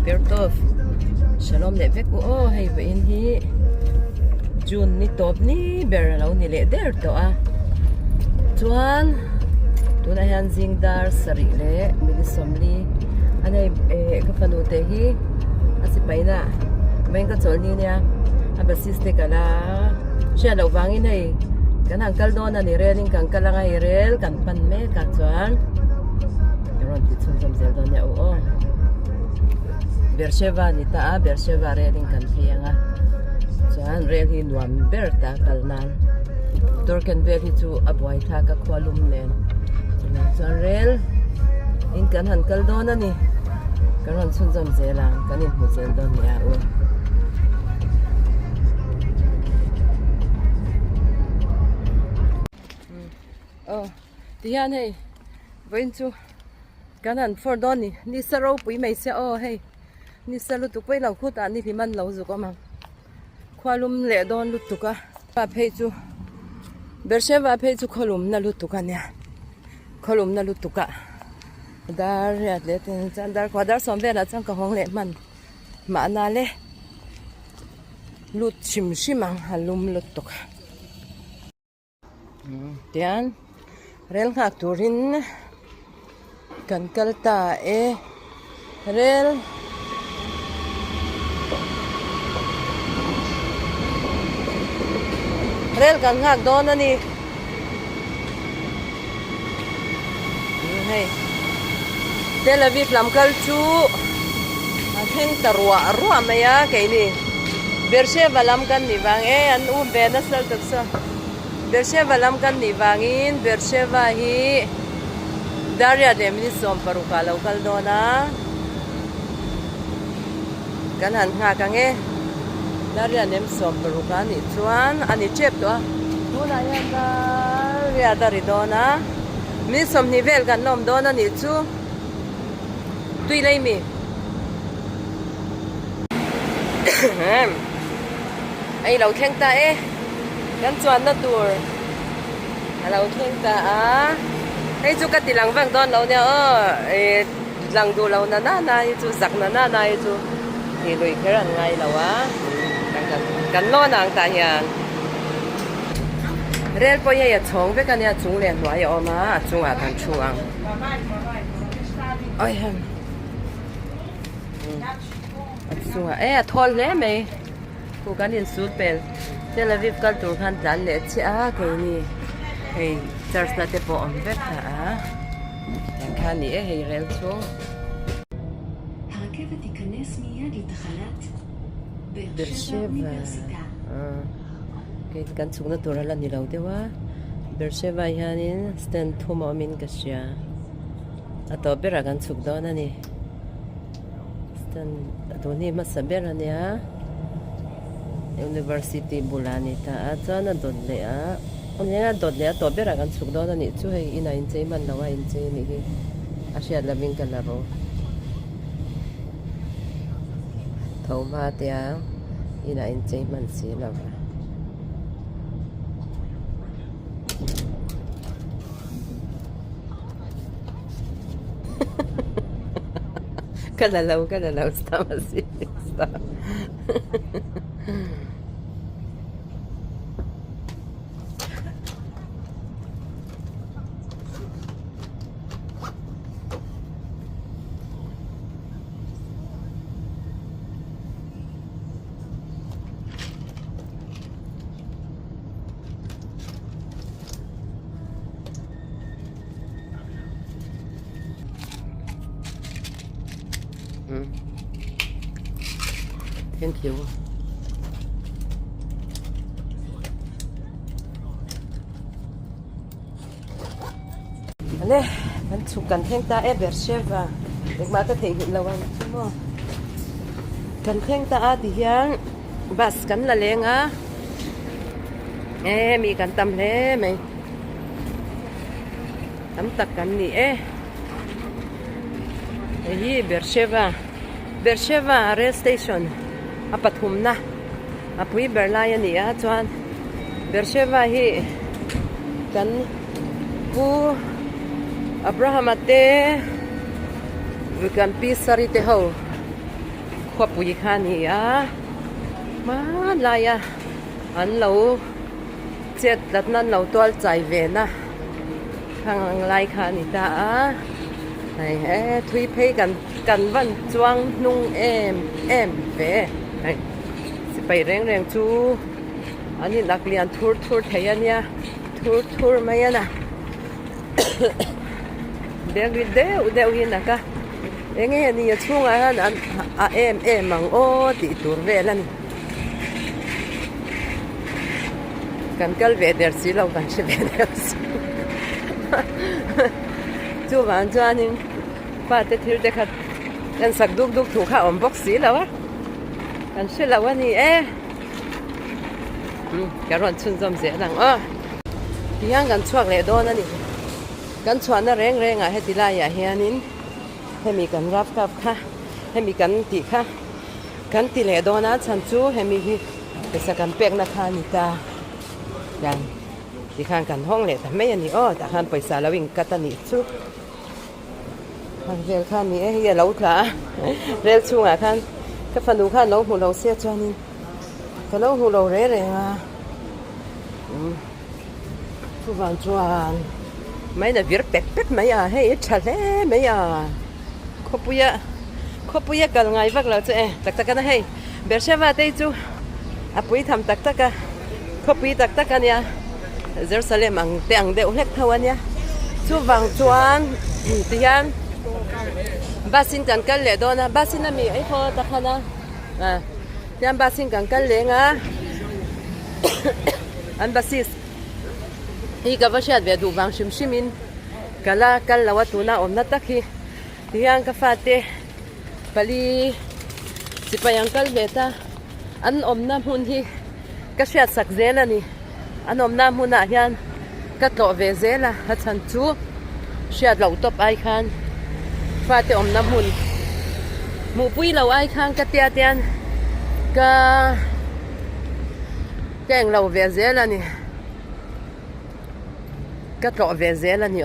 Bertov Shalom levek o hay ba inhi June ni top ni beralaw ni leder to Tuan Tuna yan zingdar sarili milisomli anay Fanu Tehi Sipai na main ka chol ni niya abasiste kala siya lawangin hay kanang kaldo na ni reling kang kalanga irel kan panme ka chuan ron titsum samsel do niya o Bersheva ni ta Bersheva reling kan pianga chuan rel hi nuam berta kalnan Turken beli chu abuai tha ka khwalum nen chuan rel in kan han kaldo na ni karon sunjam zelang kanin musel don niya tiyan hey voin chu kanan for don ni saro pui mai se hey ni salu tu pui lau khuta ni liman lau zu ko ma khwalum le don lu tuka pa phei chu Bersheva phei chu kholum na lu tuka nya kholum na lu tuka dar ya le ten chan dar kwadar sombe la chang ka hong le man ma na le lut shim shimang halum lut tuka tiyan rel ngak turin kan kalta rel kan ngak don ani hey Tel Aviv lam kal chu atheng tarwa ruwa maya kaini Bersheva lam kan ni wang an be na sal taksa Bersheva lam kan ni wangin Bersheva hi Daria dem ni som paruka local dona kan han nga ka nge Daria nem som paruka ni chuan ani chep to tuna yan Daria dari dona mi som nivel kan nom dona ni chu tui lai mi ai lau theng ta kan chuan na tur lau theng ta ai chu ka tilang wang don lo nya lang du lo na chu zak na chu ni lui kher ngai lawa kan lo nang ta hian rel po ya chong ve kan ya chung len hnuai oma chung a kan chuang ai han chung a thol le me ku kan in sut pel Tel Aviv kal tur khan dan le che ke ni hey church na te po on ve ta yan khan ni hey rel chu הרכבת תיכנס מיד לתחנת באר שבע אוניברסיטה. Okay, kan chung na turala ni law dewa Bersheva hianin stand thuma min ka sia ato bera kan chuk do na ni stand ato ni masabera nia university bulani ta chana dodle onya dodle to bera kan chuk do na ni chu hei ina in chei man lawa in chei ni gi asia laming ka laro thoma tia ina in chei man si lawa kalalaw stama si stama Thank you. Ale, kan sukan theng ta Bersheva. Degma ta thei lawan mo. Kan theng ta di hian bas kan la lenga. Mi kan tam le mai. Tam tak kan ni hi Bersheva rail station apathum na apui berlaya ni chuan Bersheva hi kan pu Abrahama te we can be sorry te ho khua bùi kha nì á má lại à anh lâu chết đặt năn lâu toal chạy về na hàng lại kha nì ta á này thui phê cần văn chuang nung em về này Sipai reng chu anh đi lạc liền thur thấy anh nha thur mấy anh à đeo yên à cả nghe anh đi chung anh em mang ô thì tour về lần cần cái về đẹp xí lâu cần sẽ về đẹp xí chú bạn cho anh ba tết thiếu tết khát anh sạc đúc thủ khá ổn bốc xí lâu á cần sẽ lâu anh đi cái rồi chun dâm dễ rằng thì anh cần chuộc lại đó nè cần chuộc nó reng à hay thì lại à hay nín hay mi cần ráp cặp kha hay mi cần tỉ kha cần tỉ lại đó nè chân chú hay mi cái sao cần bẹc na kha nị ta rằng thì khang cầnห้องlạiแต่ไม่อันนี้แต่khangไปสาแล้ววิ่งกัตนิchú khangเรียนkhangนี้เฮียเล่าถลาเรียนช่วงอ่ะkhang cái phần đủ khangเล่าหูเราเสียจวนนี่ก็เล่าหูเราเร่เลยอ่ะผู้ฟังจวนไม่ได้วิร์เป็ดไหมอ่ะให้ชัดเลยไหมอ่ะขบปุยกันไงวักเราจะตักกันให้เบลเชว่าได้จูปุยทำตักกันขบปุยตักกันเนี่ยเยรูซาเล็มอังเตียงเดียวเล็กเท่านี้จูฟังจวนที่ยันบาสินกันเลยโดนบาสินมีไอ้พอตักนะยันบาสินกันเลยอ่ะอันบาซิสอีกว่าเชื่อเวดูบางชิมินกัลละวัตุนาอมนัตตะคีที่ยังกฟาเตปลีสิไปยังกัลเวตาอันอมน้ำหุ่นที่ก็เชื่อสักเจลนี่อันอมน้ำหุ่นอ่ะยันก็โตเวเจละฮัชันจูเชื่อเราตบไอคันฟาเตอมน้ำหุ่นหมู่ปุ้ยเราไอคันก็เตียนก็แกงเราเวเซลนี่ก็ต่อเวเซลนี่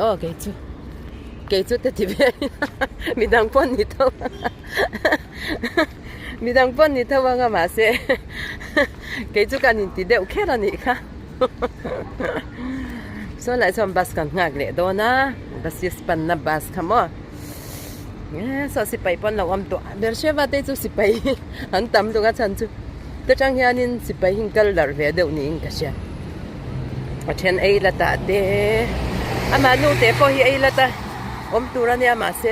เกจูแต่ที่เวมีดังปนนี่เท่ามีดังปนนี่เท่าว่าก็มาเสเกจูกันนี่ติเดียวแค่ละนี่ค่ะส่วนหลายส่วนบัสกันงักเลยโดนะบัสยิสปันนับบัสค่ะมั้งสอสิไปปนเราอมตัวเดี๋ยวเชื่อว่าได้จูสิไปหันตำตัวกันฉันจูแต่จังยานินสิไปหิงกัลลาร์เวเดวนี่อิงกัชยาเช่นไอ้ละตาเดอามาลูเตปอฮีไอ้ละตาอมตัวเนี่ยมาเส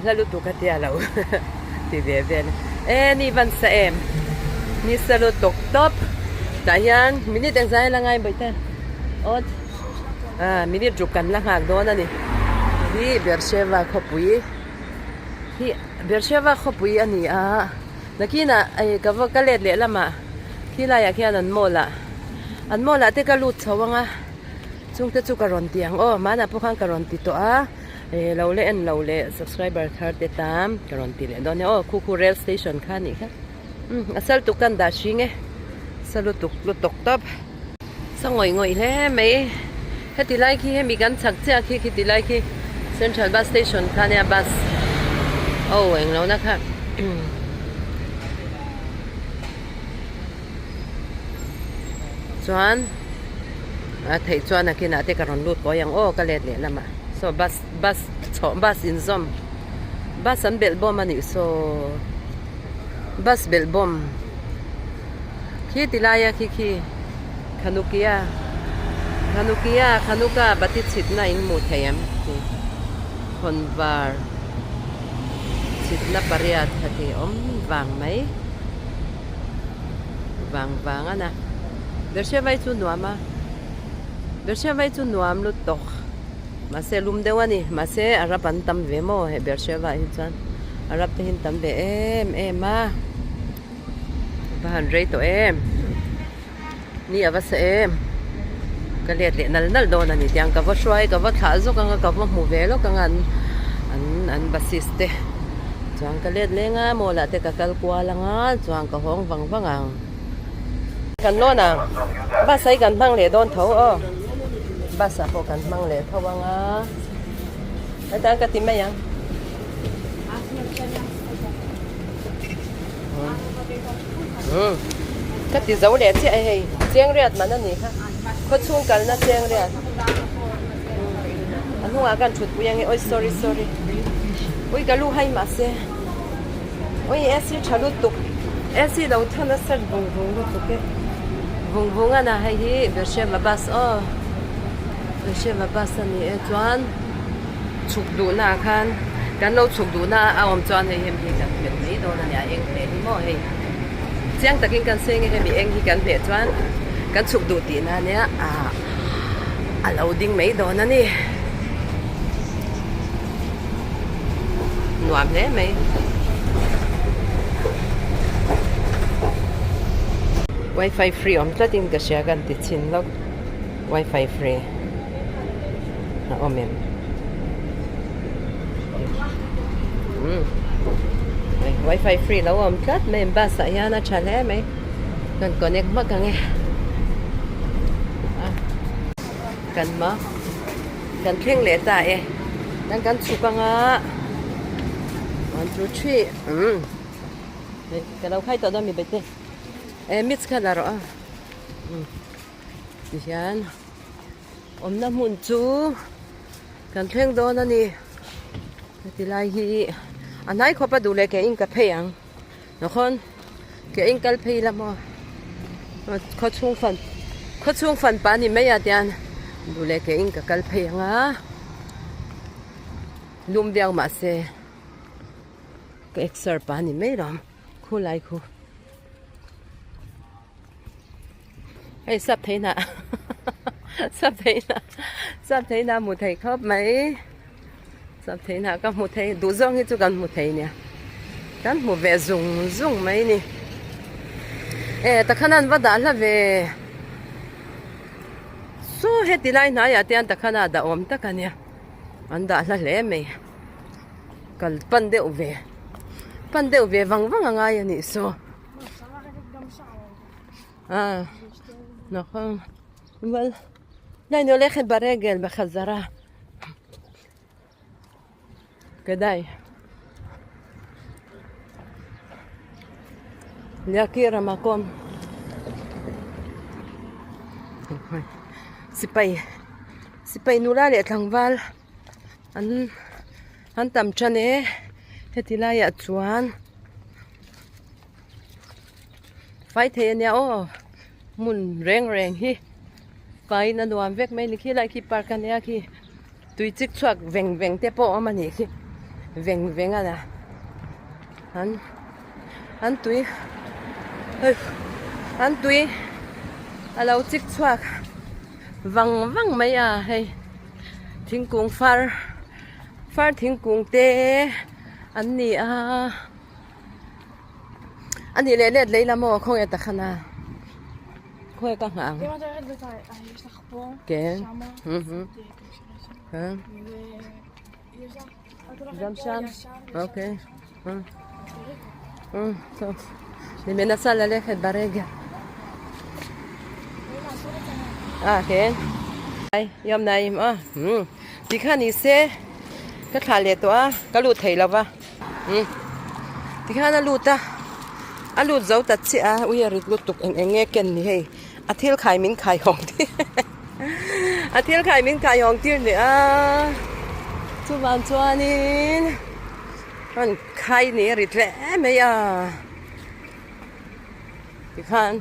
แล้วลูตุกัตยาเราที่เวเวนนี่วันเสาร์นี่สรุปตกท็อปแต่ยันมินิแต่งใจละไงบ่อยแต่มินิจุกันละหากโดนนี่ที่เบอร์เชวาขบุยที่เบอร์เชวาขบุยอันนี้นักกินไอ้กับว่าก็เล็ดเละละมาที่ไรอยากแค่นั้นโมละที่ก็ลุดชาวงจุงจะจุกการันตีมานะพวกข้างการันตีตัวเราเล่ subscriber คาร์ดตามการันตีเลยตอนนี้คูเรลสเตชันข้านี่ค่ะสัลตุกันดาชิงสัลตุกลุตกท็อปสังงอยเลยไม่ให้ตีไลค์ให้มีการชักเจ้าที่ตีไลค์ Central Bus Station ข้าเนี่ยบัสเองแล้วนะคะจวนถ่ายจวนกินอะไรกันรุดก็ยังก็เล็ดเลยละมา so bus in zom bus อันเบลบอมมันนี่ so bus เบลบอมคิดที่ไรคิดขานุกิยาบัติสิทธิ์น่าอินมูเทียมคนวาร์สิทธิ์นับปริยัติทัทีวางไหมวางอ่ะนะเดี๋ยวเชื่อไว้จุนหนวมลุดตกมาเซลุมเดวนี่มาเซอารับอันตั้มเวโมเฮเดี๋ยวเชื่อไว้จันอารับที่หินตั้มเวมาบ้านเรย์ตัวนี่อาวัสก็เลียดนั่นโดนนี่ยังกับว่าช่วยกับว่าขาจุกันกับว่าหมู่เวลกันอันบัสซิสเตจังก็เลียดเลี้ยงโมละแต่กับกัลกัวละจังกับห้องฟังกันโน่นบ้าใส่กันบ้างเลยโดนเท้าบ้าสะโพกันบ้างเลยเท้าว่างแล้วแต่กติไม่ยัง cái tí dấu lẻ chị ấy chiang riết mà nó nhỉ ha có chung cả nó chiang riết anh không akan chụp bùi anh ơi sorry ôi cái lu hay mà xe ôi em xin trả lúc tục em xin đầu thân nó sẽ vùng lúc tục cái vùng anh à hay hi để xem mà bas để xem mà bas anh ấy chọn chụp đủ na khan cái lâu chụp đủ na ông chọn hay em thì cần biết mấy đồ là nhà anh để đi mua hay chiang ta kinh cần xem cái bị anh thì cần biết chọn cái chụp đủ tiền anh ấy lâu đinh mấy đồ nữa nè nuam đấy mấy wifi free om tla tin ka sia kan ti chin lok wifi free na omem wifi free lo om tlat mem ba sa ya na chale me kan connect ma ka nge kan ma kan thleng le ta e nan kan chu ka nga 1 2 3 cái đâu khai tao đó mình bết em mix cái là rõ thì hiện nam muốn chú cần thêm đó nè thì lại hi anh ấy có bắt đủ lại cái in cà phê ăn nó không cái in cà phê là mà có chung phần bán thì mấy à tiền đủ lại cái in cà phê ăn á lùm đeo mà xe cái extra bán thì mấy lắm khu lại khu hay sắp thấy nè sắp thấy nè một thầy khớp mấy sắp thấy nè các một thầy đủ rong hết cho gần một thầy nè cái một vẻ dùng mấy nè ta khăn ăn vắt là về số hết thì lại nói à tiền ta khăn ăn đã ôm ta cái nè anh đã là lẽ mày cần pan đều về vắng ngay nè số נכון, אבל אני הולכת ברגל בחזרה כדאי להכיר המקום סיפאי נולה לי את לנגבל anh tầm chân ấy thì lại ở chuan phải thế nhau mun reng hi phải na nuam vek mai ni khi lại khi park ania khi tui chik chuak veng te po ama ni khi veng ana an tui alo chik chuak vang mai à hay thing kung far thing kung te an ni אני לילד לילה מו חוי את החנה חוי ככה יש לך פה, כן שמה גם שם? אוקיי טוב אני מנסה ללכת ברגע כן יום נעים תיקה ניסה ככה לתואה כלו תהילה בה תיקה נלותה lụt dấu tật chị ui lụt tục nghe kèn thì hay thiếu khai mình khai hồng thì thiếu khai mình khai hồng tiền nữa chú bạn cho nên còn khai nè rít lẽ mấy thì khan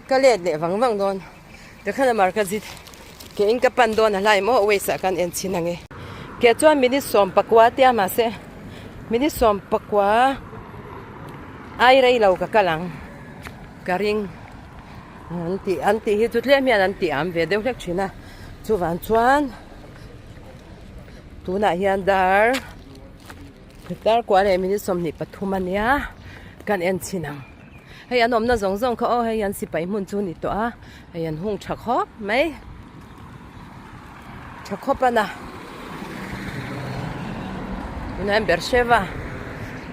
cái lẹt để vắng đòn để khan là market gì cái anh cái pan đòn lại mà ôi sợ cái anh xin nghe cái cho mình đi xóm pakwa tia mà se mình đi xóm pakwa ai ray lau ka kalang karing anti hi tutle mi anti am ve deuh lek thina chuwan chuan tuna hian dar kwa le mi som ni pathum ania kan en chinang hei an omna zong kha o hei an sipai mun chu ni to a hei an hung thakho mai thakho pana una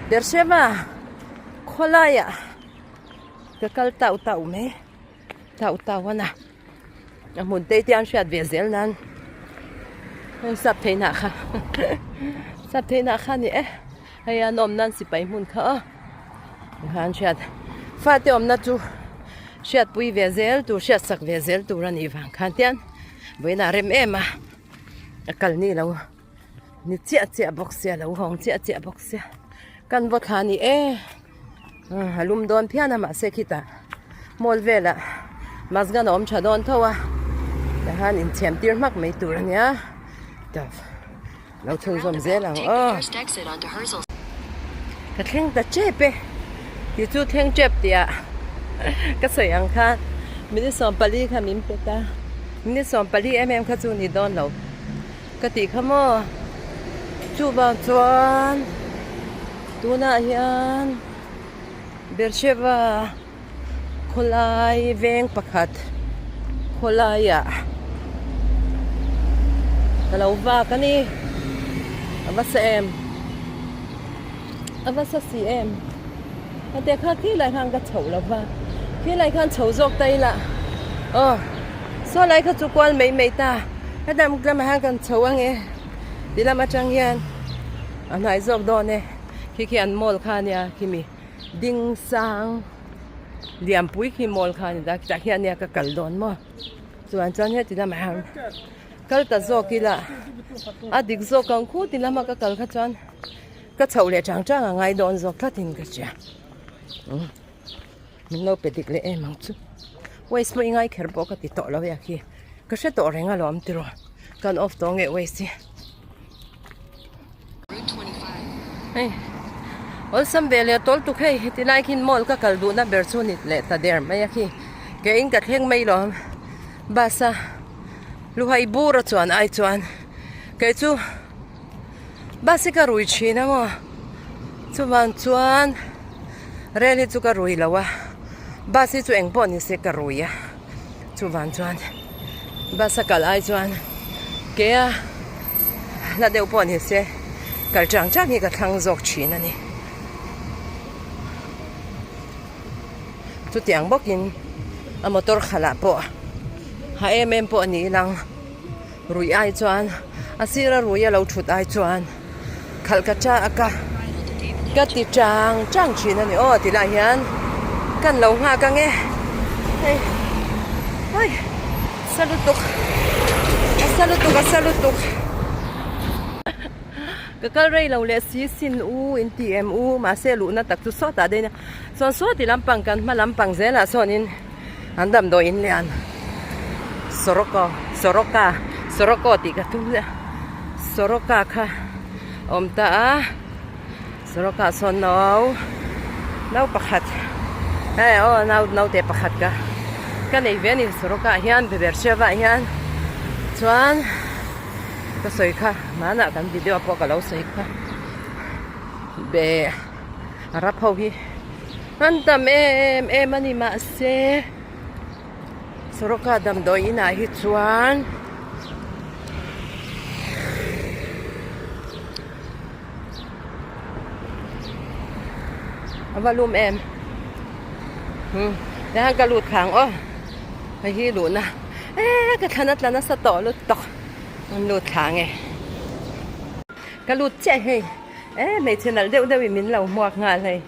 Bersheva Kolaya cái tàu mấy tàu na muốn tây tiang xuyên về dễ nan sắp thấy nạ kha nhỉ hay nôm nan si bảy muốn khở han chat fa te om na chu chat pui ve zel tu chat sak ve zel tu ran iwang khan tian boina rem ema akal ni lo ni chia boxia lo hong chia boxia kan bot khani halum don phiana ma se khita mol vela masgan om chadon thawa han in chem tir mak mai tur ania ta lo thung zom zelang ka thleng ta chepe ti chu thleng chep tia ka sayang kha mini som pali kha mim peta mini som pali kha chu ni don lo ka ti khamo chu ba chuan tuna hian bersheva kholai veng pakhat kholaya kalauwa kani avasa cm ate kha khi lai khang ka chho lawa khi lai khan chho jok tai la so lai kha chu kwal mei ta adam klam hang kan chho ange dila ma chang yan anai jok do ne khi an mol khania kimi ding sang liam pui khi mol khan da ta hian ne ka kal don mo chuan he dila ma hang kal ta zo kila adik zo kan khu dila ma ka kal kha chuan ka chho le chang ngai don zo thatin ka cha min lo pedik le mang chu waste mo ngai kher bo ka ti to lo ya khi ka she to renga lom tiro kan off to nge waste hey ol sam vele tol tu khei ti lai kin mol ka kal du na ber chu nit le ta der mai khi ke ing ka thleng mai lo basa lu hai bura chuan ai chuan ke chu basi ka rui china mo chuan chuan reli chu ka rui lawa basi chu eng pon ni se ka rui ya chuan basa kal ai chuan ke a la deu pon ni se kal chang ni ka thang jok china ni chu tiang bokin a motor khala po ha po ni lang rui ai chuan asira rui lo thut ai chuan khalkacha aka ka ti chang china ni ti la hian kan lo nga ka nge ai salutuk ka kal rei lo le si sin u in tm u ma se lu na tak tu so ta de na son so ti lampang kan ma lampang zela sonin andam do in lian soroko ti ka tu soroka kha omta soroka son nau pakhat nau te pakhat ka nei veni soroka hian bersheva hian chuan ka soi kha mana kan video po ka lo soi kha be rapho hi antam ani ma se soroka dam do ina hi chuan avalum dahan ka lut khang hay hi lu na ka thanat lana sa to lut tok lut khang ka lut che hey mai channel deu min lo muak nga lei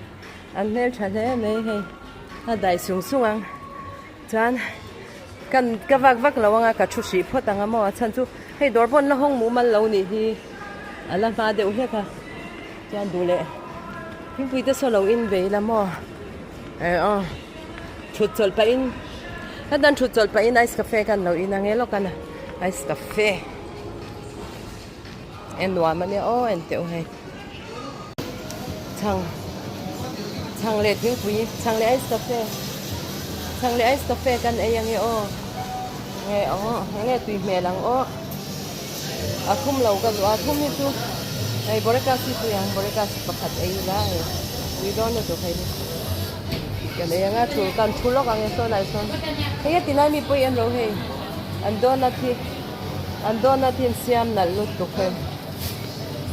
an nel chale nei hey a dai sung ang chan kan ka vak lawanga ka thu si photanga mo chan chu hei dorbon la hong mu mal lo ni hi ala fa deu he ka chan du le hin pui te so lo in ve la mo thut chol pa in hadan thut chol pa in ice cafe kan lo in angelo kana ice cafe en wa mane en te o he chang le hin pui chang le ice cafe kan e yang nge tui me lang akhum lo ka akhum ni tu ai boreka si tu yang boreka si pakhat ai la we don't know to khai cái này nga thu kan thu lo ang so lai son he tinai mi poi en ro he andona thi siam na lut to khem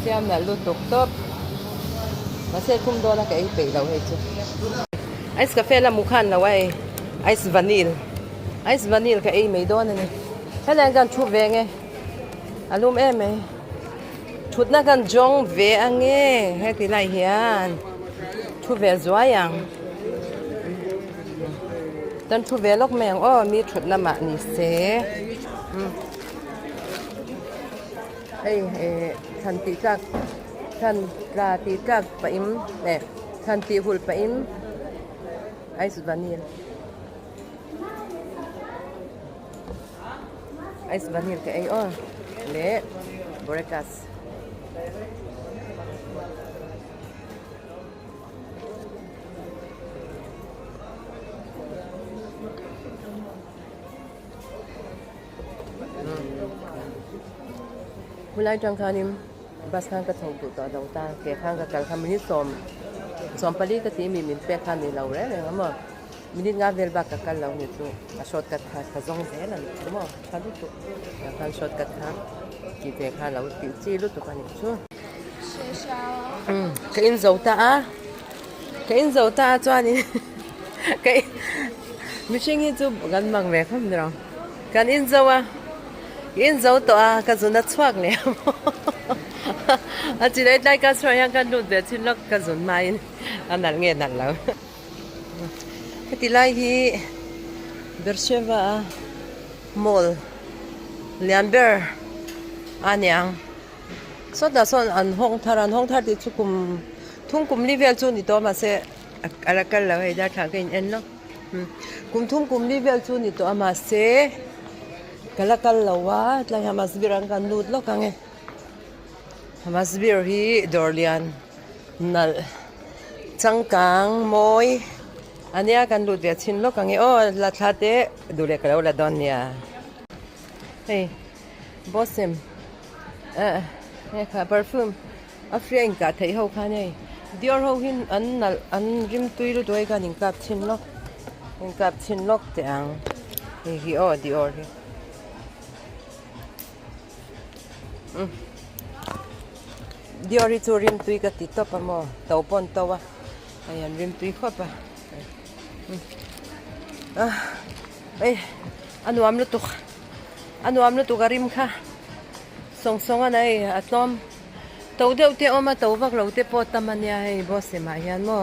siam na lut to top ma se kum do na kai pe lo he chu ice cafe la mukhan la wai ice vanilla ka ei mai do na ni hele kan thu ve nge alum me thut na kan jong ve ange he ti lai hian thu về giỏi yang tân thu về lúc mèng mi thuật là mà nị xe ấy thần tí các thần ra tí các paim nè thần tí hul paim ai sụt vanil cái ấy lệ borekas mulai trong khanim bas khang ka thong tu to dau ta ke khang ka kal kham ni som pali ka ti mi min pe khan ni lo re ngam minit nga vel ba ka kal lo ni tu a shortcut ka zong ze lan tu mo khan tu ya khan shortcut khan ki te khan lo ti chi lu tu kan ni chu ka in zau ta chuan ni cái mi sing hi chu gan mang ve kham dro kan in dấu tòa cái zona chuak le a chỉ lấy cái soi yang kan lut de chin lok cái zon mai anal nghe nal lo cái tilai hi Sheva mall liamber anyang so da son an hong thar ti chukum thung kum level chu ni to ma se alakal lo he da tha ke en lo kum kum level chu ni to ma se kalakal lawa tlang hamasbir ang kanut lo kange hamasbir hi dorlian nal changkang moi ania kanut ve chin lo kange la thate dule kalo la donia hey bossem kha perfume afrian ka thei ho kha nei dior ho hin an rim tuilu doi ka ning kap chin lok te ang hi dior hi diori chu rim tui ka ti to pa mo tau pon tawa ayan rim tui kho pa anuam lu tu garim kha song anai atom tau deuh te oma tau vak lo te po tamania hei boss ma hian mo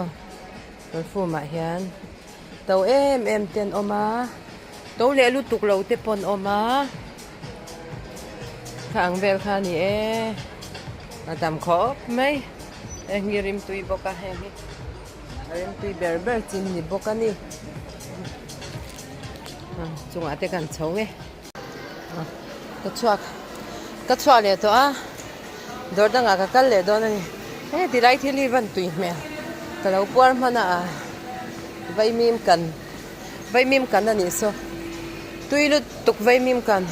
fu ma hian tau em ten oma tau le lu tuk lo te pon oma khang vel kha ni madam khop mai ngirim tui boka he rim tui berber chin ni boka ni chunga te kan chong ka chuak le to dor danga ka kal le don ni ti rai thili van tui me ka lo puar mana vai mim kan ani so tui lu tuk vai mim kan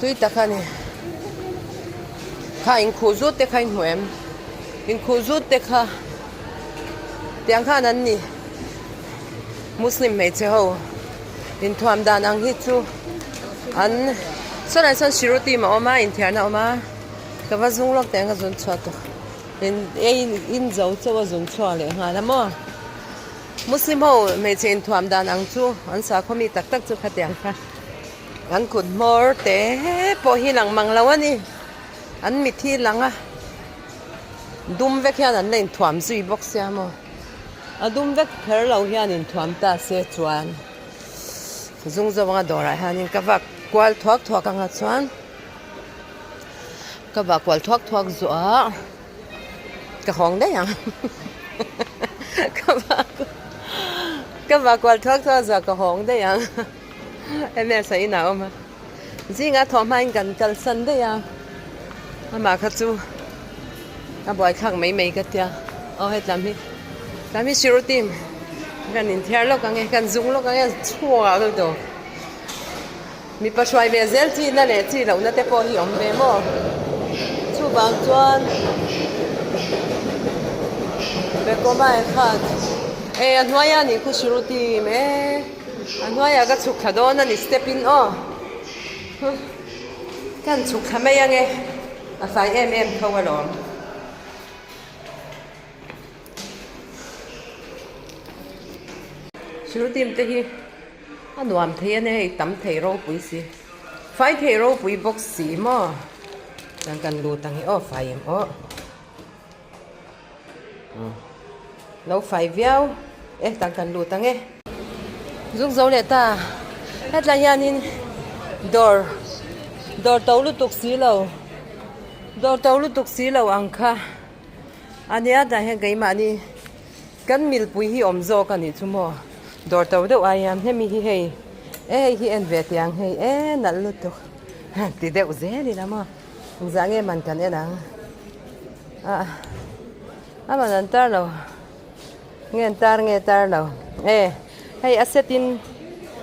tui takhani kha in khuzut te kha in huem in khuzut te kha tiang kha nan ni muslim me che ho in thuam dan ang hi chu an son shiruti ma oma in thiana oma ka va zung lok teng ka zun chwa to in zo chawa zun chwa le nga la mo muslim ho me che in thuam dan ang chu an sa khomi tak chu kha tiang kha an khut mor te po hi lang manglawani an mi thi langa dum ve khian an lein thuam zui box ya mo a dum ve kher lo hian in thuam ta se chuan zung zawanga dora hanin ka va kwal thuak anga chuan ka va kwal thuak zo a ka hong de yang ka va kwal thuak zo ka hong de yang em sai na oma zinga thomhain kan kal san de ya ama kha chu a boy khang mai ka tia het lam hi shirutim kan in thiar lo kan zung lo kan chua lo do mi pa shwai ve zel ti na le ti lo na te po hi om ve mo chu bang chuan be ko mai khat anwaya ni khu shirutim anwaya ga chuk khadona ni step in kan chuk khamaya nge a 5mm khawalom shirutim te hi anuam thei ne hei tam thei ro pui si fai thei ro pui box si mo kan lu tang hi 5mm lâu phải véo tăng cần lụt tăng dùng dấu lệ ta hết là nhà nên door tàu lúc tục xí lầu ăn kha anh ấy đã hay cái mà đi cắn mil bùi hi zo cái này chung mò door tàu đâu ai em hem hi hi en về tiếng hay nãy lúc tục thì đều dễ đi lắm mà dáng em mình cần nắng mà anh ta đâu nghe tar đâu hay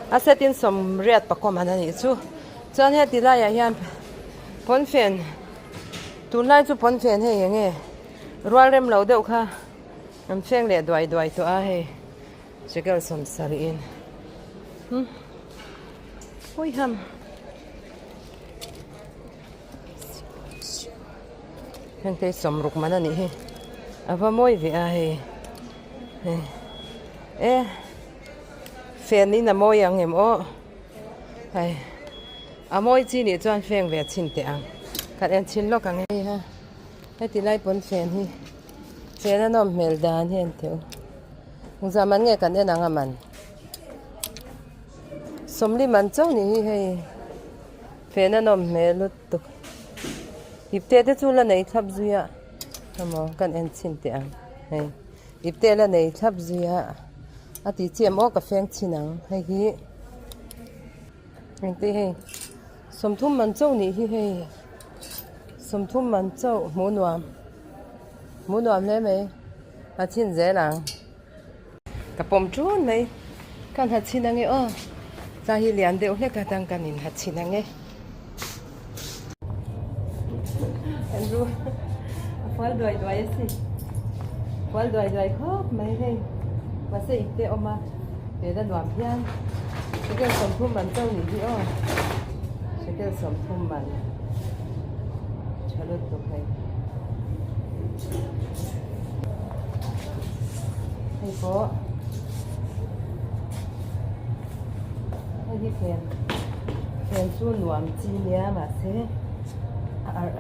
assetin som riat pa ko man ani chu chan he tilai ya hian pon fen tunlai chu pon fen he nge rual rem lo deuh kha am cheng le doi to a he chekel som sari in hoi ham hang te som ruk man ani he ava moi ve a he phèn ní là môi ăn em hay môi chi này cho phèn về chín tiếng các em chín lo càng hay ha hay thì lại bún phèn hi phèn nó nằm mel đan hiện thiếu không ra mình nghe các em ăn mình sống đi mình châu này hay phèn nó nằm mel lút tục dịp tết thì chú là này thắp duy ạ mà các em chín tiếng hay dịp tết là này thắp duy ạ tí chiếm ô cà phê chi nắng hay gì anh tí hay sum thum man châu nị hay sum thum man châu muốn làm lấy mấy chín dễ nắng cà bom chuôn mấy can hạt chi nắng ấy ra hi liền đều hết cả tăng can in hạt chi nắng ấy anh ru phơi đuổi gì phơi đuổi khóc mấy hay mà sẽ ít tệ mà để ra đoàn phiên cái sầm thum mình châu này đi cái sầm thum mình cho nó tốt hay có hay đi phèn xuân đoàn chi nhá mà sẽ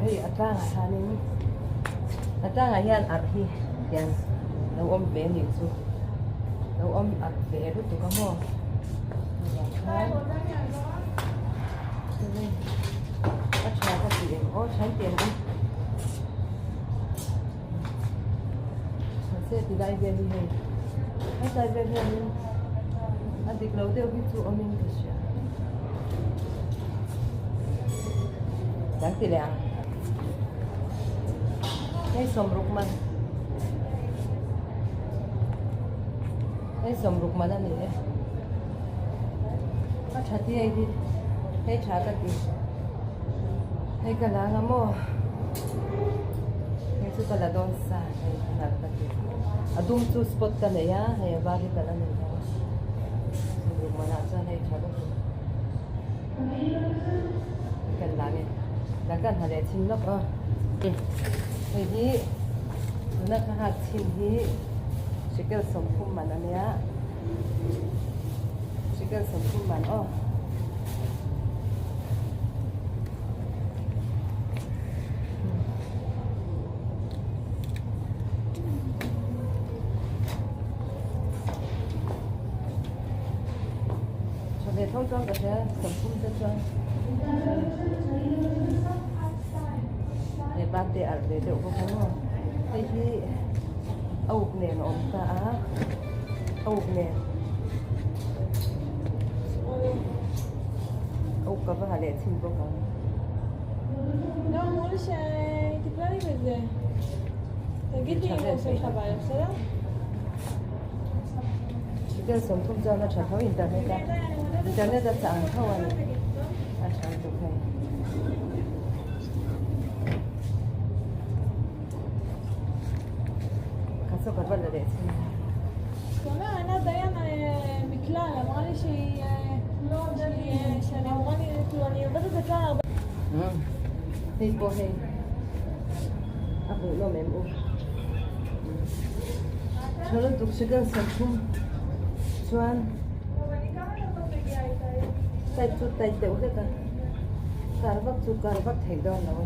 hay trang hà nên trang hiền hi hiền đâu ôm bé nhiều số đâu ôm về lúc tụi con mua bắt cha có tiền tránh tiền đi xe thì đại về đi này hết đại về đi anh đi lâu tiêu biết chú ông mình cái gì đáng tiền lẹ hay sầm rục man hay sầm rục man anh này bắt chặt đi hay chặt cái gì hay cái lá ngắm mò hay chút cái lá đòn sa hay chặt cái gì đúng chú spot cái này á hay vài cái lá này sầm rục man anh hay chặt cái lá này lá cái hà lệ chín lắm cái gì nó cái hạt chín gì chỉ cái sầm phun mà anh nhá chỉ cái sầm phun mà cho nên thông thường cái sầm phun sẽ cho để ba tệ ở để đậu không không cái gì ốc nè nó ta ốc nè ốc có phải là chín không không לא, אמרו לי שטיפלה לי בזה. תגידי אם הוא עושה לך בעיה, בסדר? 지금 선풍자가 잡혀 인터넷에 안 하와요. 잘 좋게. 가서 가봐야 돼. תומר, עינת דיין מכלל, אמרה לי שאני אמורה לי, כאילו, אני עובדת בכלל הרבה. Thì cô hay phụ nó mềm ủ cho nó tục sẽ gần sạch không xoan tay chút tay tiểu hết cả cả vắt thành đòn nào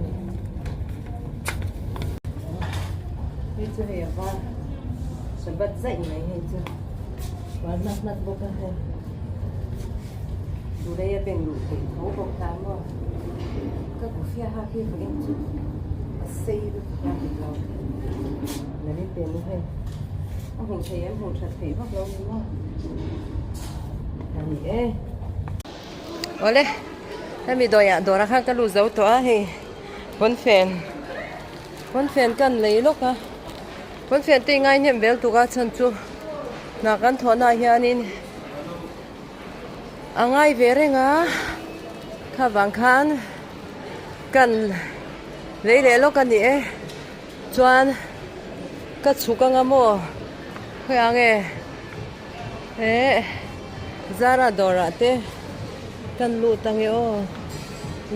đi chơi hè qua bật dậy này hay chưa và nát bốc ra hay dù đâyเป็นđủ tỉnh thấu bốc tám rồi các cụ phía ha kia phải em chút xây được ra thì lâu là nên tiền như thế ông hùng thấy em hùng thật thấy bốc lâu đúng không anh ấy ole em bị đòi đồ ra khác cái lù dấu tỏa thì vẫn phèn cần lấy lúc à vẫn phèn tuy ngay nhầm béo tụ cái chân chu na kan thona hianin angai về nga kha wang khan kan lấy lo kan ni e chuan ka chuka nga mo khoi ange e zara dora te kan lu tange o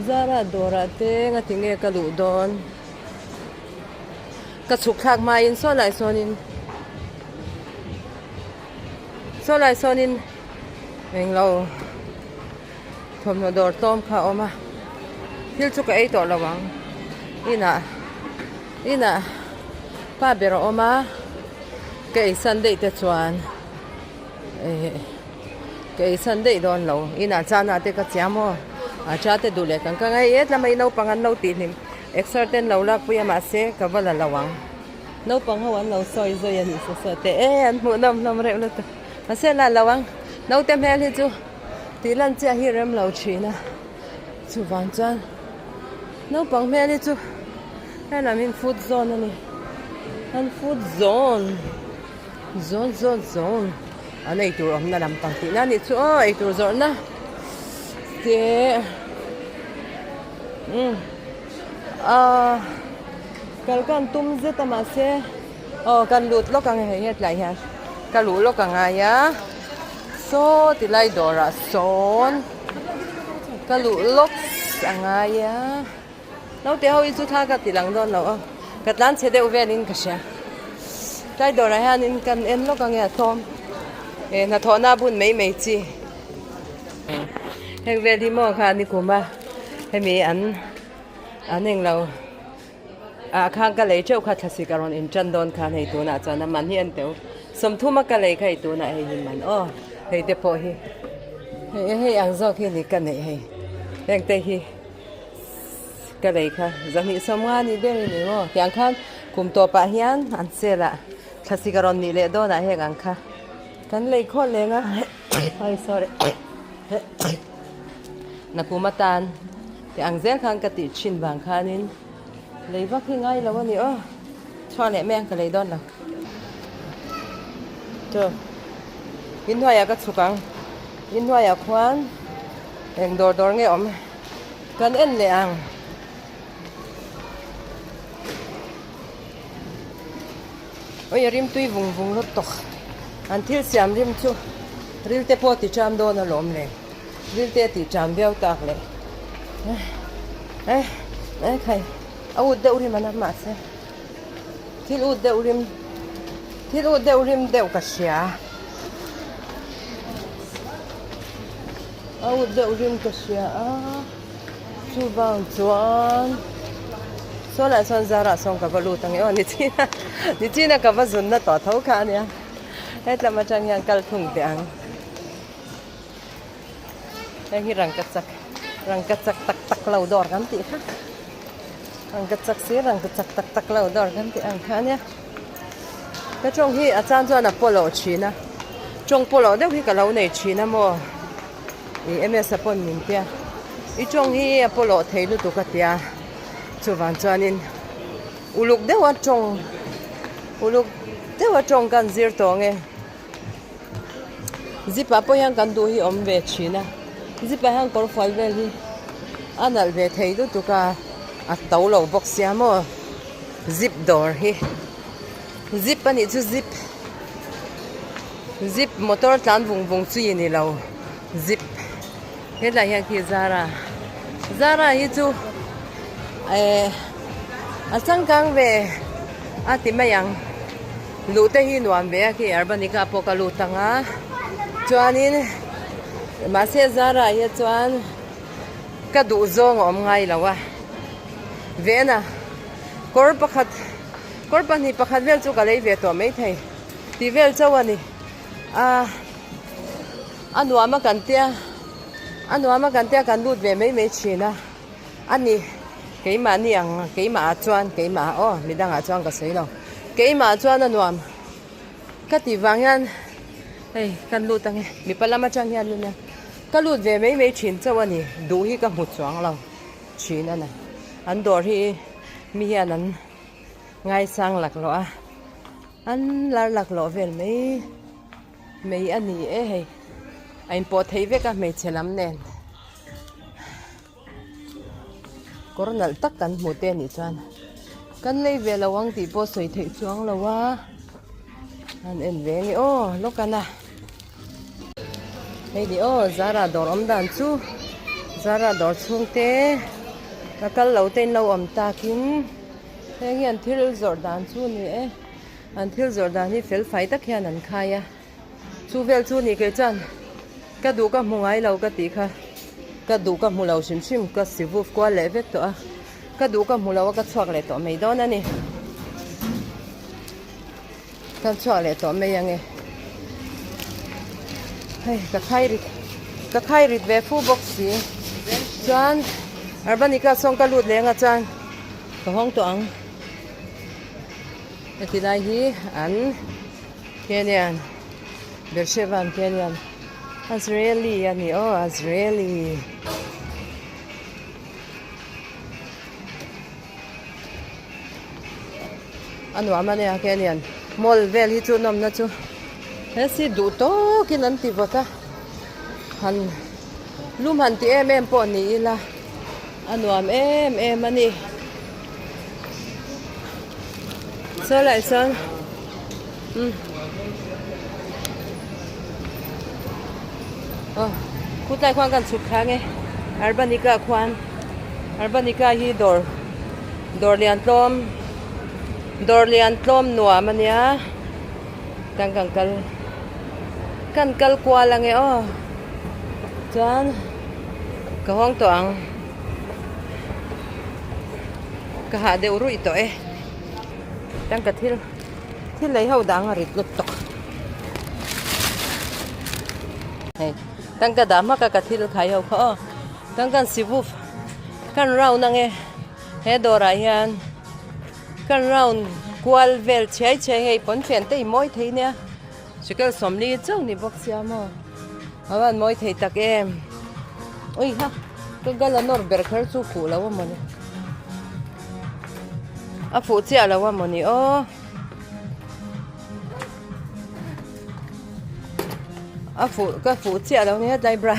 zara dora te nga tinge ka lu don ka chuk thak mai in so lai sonin eng lo thom no dor tom kha oma thil chu ka ei to lawang ina pa bero oma ke sunday te chuan ke sunday don lo ina chana te ka chiamo a cha te dule kan ka ngai et lamai no pangan no ti nim exerten lo lak pu ma se ka wala lawang no pang hawan lo soi zoi ani so te an mu nam re lo te ma se la lawang no tem hel hi chu ti lan cha hi rem lo china chu wang chan no pang me li chu hay là mình food zone ani an food zone anh ấy tụi ông na làm bằng tí na ni chu ai tụi zone na thế kan tum zeta ma se kan lut lo kang he het lai ha ka lu lo kang ya so ti lai dora son ka lu lo anga ya no te ho isu tha ka ti lang don lo ka tlan che de uvelin ka sha lai dora han in kan en lo kang ya thom na thona bun mei chi hek ve di mo kha ni kuma he mi an eng lo khang ka lei cheu kha thasi karon in chan don khan hei tu na chana man hi an teu som thuma ka lei khai tu na hei hin man hei te po hi hei ang zo khi ni kan hei heng te hi ka lei kha zani samwa ni be ni mo yang khan kum to pa hian an sela thasi karon ni le do na he gang kha kan lei kho le nga ai sorry na kumatan te ang zel khang ka ti chin bang khanin lấy vác khi ngay là bao nhiêu cho nè men cái lấy đòn nào chờ in hoa ya cái chụp căng in hoa ya khoan em đor nghe ổn cần en lệ ang ôi rim tui vùng lót tóc anh thiếu xiêm rim chu ril te po ti cham đòn là lom lệ ril te ti cham bèo tạc lệ ấy khay ud deurim ana mase til ud deurim deu kashia ud deurim kashia chu bang chuan so la son zara song ka balu tang yo ni china ka bazun na to thau kha nia et la ma chang yang kal thung te ang hi rang ka chak tak lau dor kan ti kha ang kacak si rang kacak tak lau dor kan ti ang kha nia ka chong hi a chan chuan a polo china chong polo deuh hi ka lo nei china mo i ms apon min pia i chong hi a polo theilu tu ka tia chuwan chuanin uluk dewa chong kan zir to nge zipa po yang kan du hi om ve china zipa hang kor fal vel hi anal ve theilu tu ka a tàu lẩu bọc xe mà zip door hi zip ani chu zip motor tlan vùng chui ni lo zip hết là yang kia zara hi chu a chang kang ve a ti mayang lu te hi nuam ve ki urbanica pokalu tanga chuanin ma se zara hi chuan ka du zong om ngai lawa vena kor pakhat ni pakhat vel chu ka lei ve to mai thei ti vel chawani anuama kan tia kan lut ve mai china ani keima ni ang keima chuan keima midang a chuan ka seilo keima chuan anuam ka ti wangyan ei kan lut ange mi palama chang yan lunya ka lut ve mai chin chawani du hi ka mu chuang lo china na an dor hi mi hian an ngai sang lak lo a an lar lak lo vel mai ani hei anh po thấy với các mẹ trẻ lắm nè corona tất cả một tên nhỉ chan căn lấy về là quăng thì po sấy thấy chuang là wa anh em về nghe lúc anh à đây đi zara đỏ ấm đàn chú zara đỏ chuông té và cái lâu tên lâu ấm ta kín thế nghe anh thiếu rồi đàn chú nè anh thiếu rồi đàn thì phải tất cả anh khai à chú về chú nè cái chan cái đủ các mùng ấy lâu cái tí kha cái đủ các mùng lâu xìm cái xíu vụt qua lẽ vết đó cái đủ các mùng lâu cái choạc lẽ đó mấy đó nè cái choạc lẽ đó mấy anh ấy cái khai rít về phu bốc xí chán ở bên này cái song cái lụt lẽ ngã chán cái hông toang cái tí này hi anh Kenyan Sheva Kenyan Israeli yani Israeli anu amane akenian mol vel hi chu nom na chu hesi du to kinan ti vota han lum han ti em po ni la anu am em ani so lại son cút lại khoanกันสุดค้างไงอาร์บานิกาควานอาร์บานิกาฮีดอร์เลียนต้มหนัวมันเนี่ยกันกลกวาละไงจานกะห้องตวงกะหาเดวรุ่ยตัวตั้งกะที่ไหลเฮาดังริดลุดตกตั้งกระดาษมากกะทิลขายเอาเขาตั้งกันสิบุฟกันเรานั่งเฮดอรายันกันเรากวาลเวลใช้ให้ผลเปลี่ยนได้มอยทีเนี่ยสิก็สมลีเจ้านี่บอกเสียมั้งเพราะว่ามอยทีตะเกมอุ้ยฮะก็กำลังนอร์เบอร์เคอร์สู้ขู่แล้วว่ามันฝูเสียแล้วว่ามันนี่ก็ฝูเสียแล้วเนี่ยใจบร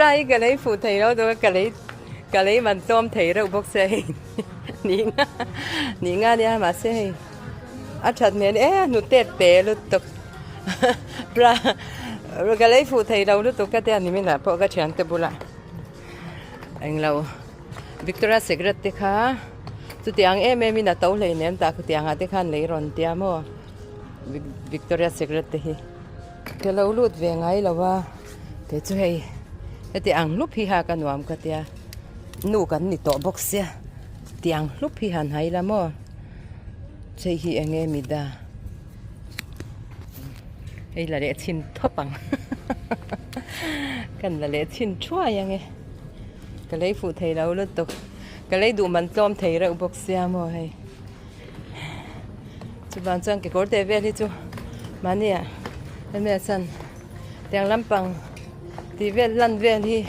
ายก็เลยฝูไทยแล้วตัวก็เลยมันต้มไทยแล้วบอกเสียนี่งานเนี่ยมาเสียอาชัดเมียนหนูเตะเป๋ลุตกบรายก็เลยฝูไทยเราลุตกก็เดี๋ยวนี้ไม่หนาเพราะก็เฉียนตะบุละเองเราวิกตอเรียเซกเรตติค่ะสุดที่อังมีน่าเต้าเลยเนี่ยแต่คือที่อังอาทิตย์ขันเลยรอนเตียมั้งVictoria Secret hi ke lo lut ve ngai lawa te chu hei ati ang lup hi ha kan nuam ka tia nu kan ni to box ya tiang lup hi han hai la mo chei hi enge mi da hei la le chin thopang kan la le chin chua yang e ka lei fu thei lo lut to ka lei du man tlom thei ra box ya mo hei bạn chân cái cổ tế về đi chú mà nè em mẹ sân tiếng lắm bằng thì về lăn về đi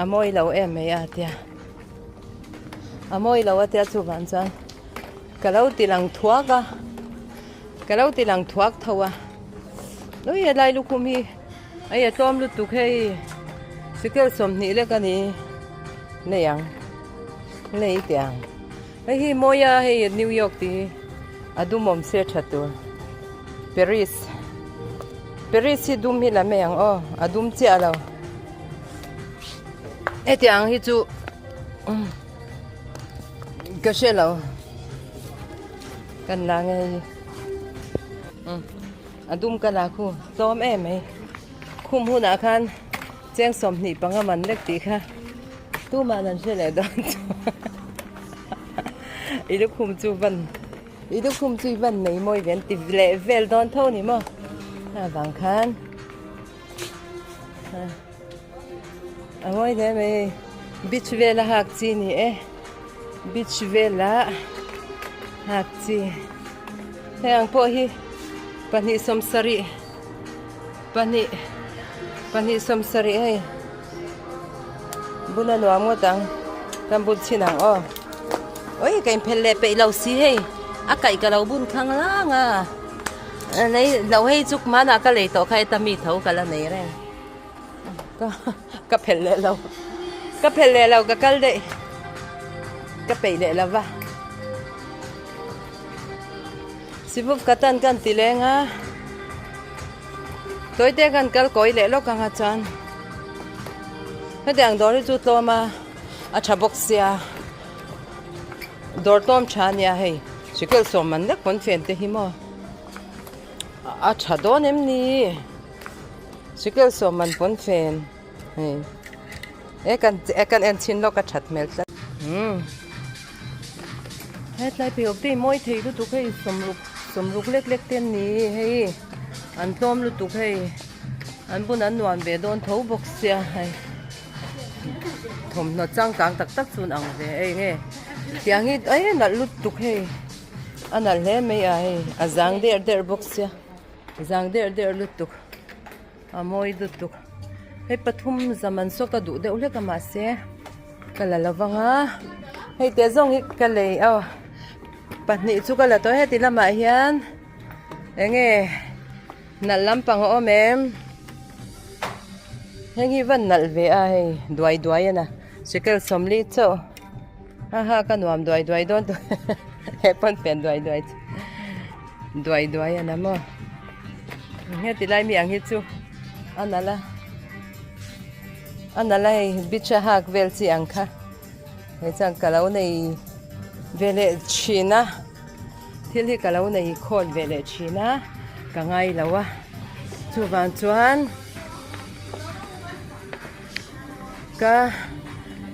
môi lâu em mày tia môi lâu tia chú bạn chân cái lâu thì lằng thuốc thâu nói giờ đây lúc hôm hi ấy tôm lúc tụi hay sự kêu sầm nỉ lấy cái này này ăn lấy tiền ấy hi môi hay New York thì adum om se chatu Paris hi dum hi la meng adum chi alo etiang hi chu ka shelo kan la nge adum ka la khu tom ai khum hu na khan cheng som ni panga man lek ti kha tu ma nan se le don ilu khum chu ban ý đức không chui vần này môi vén tịp lệ về đón thâu này mà vàng khăn môi thế mày beach về là hạt gì nhỉ beach về là hạt gì thế ang po hi pani somsari pani somsari hay buna nuam ngo tang kambut sinang ôi cái pelle pe lau si hay cái lau bun khang la nga lấy lau hay chuk ma na ka le to khai ta mi thau ka la nei re ka pelle lau ka kal de ka pe le la va sibup katan kan tilenga tôi te kan kal koi le lo ka nga chan he dang dor chu to ma a chabok sia dor tom chania hey sikel som man le kon fen te hi mo a chadon em ni sikel som man pon fen hey ekan en chin lo ka chat mel ta hết lại bị cái môi thì lúc tụi cái sầm rục lek tên ní hay ăn tôm lúc tụi cái ăn bún ăn hoàn về đón thấu bốc xe hay thầm nó trăng cẳng tắc xuân ăn về ấy nghe tiếng ấy ấy là lúc tụi cái anh là lẽ mấy ai giang der bốc xe giang der lúc tụi môi lúc tụi hay pathum zaman so ka du de ule ka ma se kala lawanga hay te zong ka le patni chu kala to he ti lama hian enge nal lampang o mem hengi van nal ve ai duai na sikel somli cho ha ka nuam duai don to he pon pen duai ana mo he ti lai mi ang hi chu anala bicha hak vel chi ang kha he chang kalau nei vele china thil hi kalau nei khol vele china ka ngai lawa chu van chuan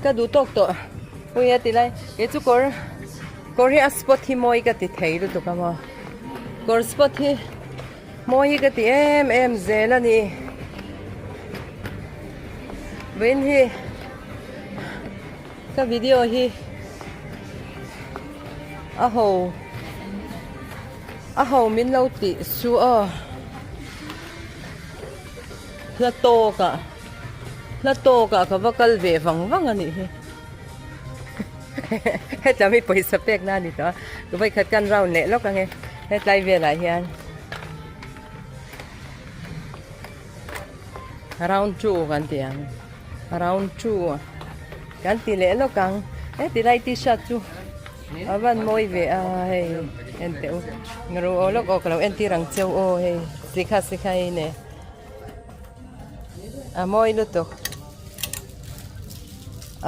ka du tok to puya tilai e chu kor hi spot hi moi ka ti thei lu to ka ma kor spot hi moi ka ti em zela ni bên hi cái video hi a hồ min lâu tị su la to cả cái vác cái về vắng anh hi hết là mi paisa pek na ni to cái vai khát can rau nè lóc anh nghe hết lại về lại hiền round two kan tiang round two kan ti le lo kang ti lai ti shat chu avan moi ve hey ente ngro o lo ko klo enti rang cheu o hey sikha ne moi lo to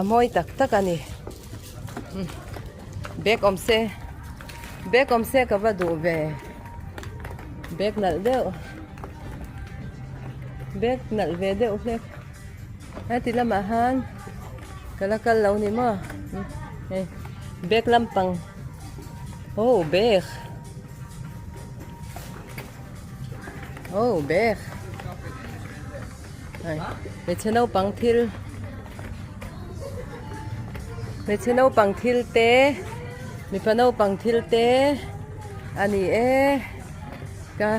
moi tak ani bek om se ka va du ve bek nal deu bek nal ve deu flek ti lama han kalakal law ni mo bek lampang bek ay me chanaw pang thil te mi panaw pang thil te ani ka